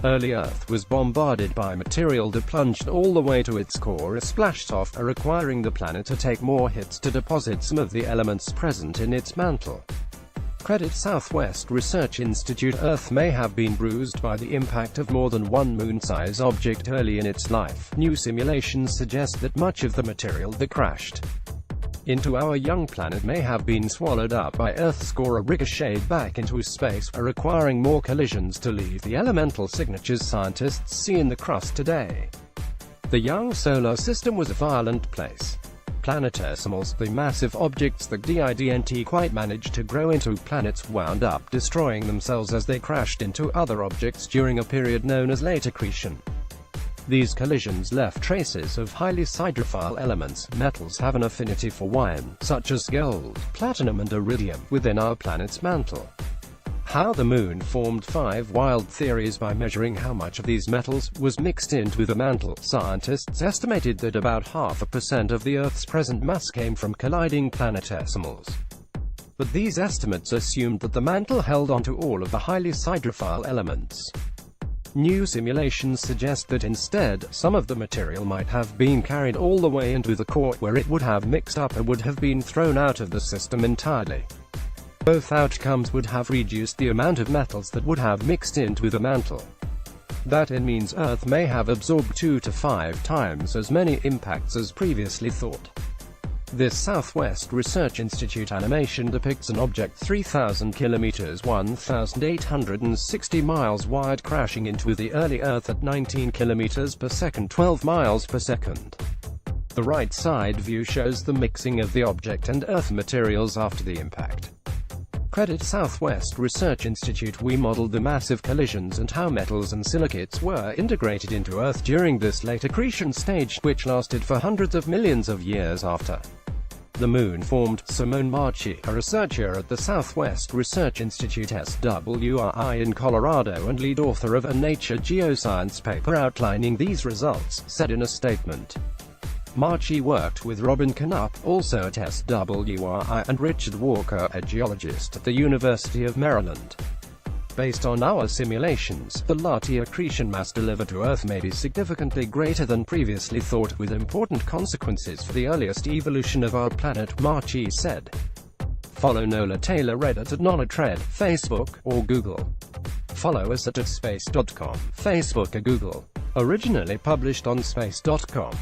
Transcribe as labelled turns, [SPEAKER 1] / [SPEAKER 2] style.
[SPEAKER 1] Early Earth was bombarded by material that plunged all the way to its core or splashed off, requiring the planet to take more hits to deposit some of the elements present in its mantle. Credit Southwest Research Institute. Earth may have been bruised by the impact of more than one moon-size object early in its life. New simulations suggest that much of the material that crashed into our young planet may have been swallowed up by Earth's core or ricocheted back into space, requiring more collisions to leave the elemental signatures scientists see in the crust today. The young solar system was a violent place. Planetesimals, the massive objects that didn't quite manage to grow into planets, wound up destroying themselves as they crashed into other objects during a period known as late accretion. These collisions left traces of highly hydrophile elements. Metals have an affinity for iron, such as gold, platinum and iridium, within our planet's mantle. How the Moon formed. 5 wild theories. By measuring how much of these metals was mixed into the mantle, scientists estimated that about 0.5% of the Earth's present mass came from colliding planetesimals. But these estimates assumed that the mantle held onto all of the highly hydrophile elements. New simulations suggest that instead, some of the material might have been carried all the way into the core, where it would have mixed up and would have been thrown out of the system entirely. Both outcomes would have reduced the amount of metals that would have mixed into the mantle. That means Earth may have absorbed 2 to 5 times as many impacts as previously thought. This Southwest Research Institute animation depicts an object 3,000 kilometers (1,860 miles) wide crashing into the early Earth at 19 kilometers per second, 12 miles per second. The right side view shows the mixing of the object and Earth materials after the impact. Credit Southwest Research Institute. We modeled the massive collisions and how metals and silicates were integrated into Earth during this late accretion stage, which lasted for hundreds of millions of years after the Moon formed. Simone Marchi, a researcher at the Southwest Research Institute SWRI in Colorado and lead author of a Nature Geoscience paper outlining these results, said in a statement. Marchi worked with Robin Canup, also at SWRI, and Richard Walker, a geologist at the University of Maryland. Based on our simulations, the Lati accretion mass delivered to Earth may be significantly greater than previously thought, with important consequences for the earliest evolution of our planet, Marchi said. Follow Nola Taylor Reddit at NolaTred, Facebook, or Google. Follow us at space.com, Facebook or Google. Originally published on space.com.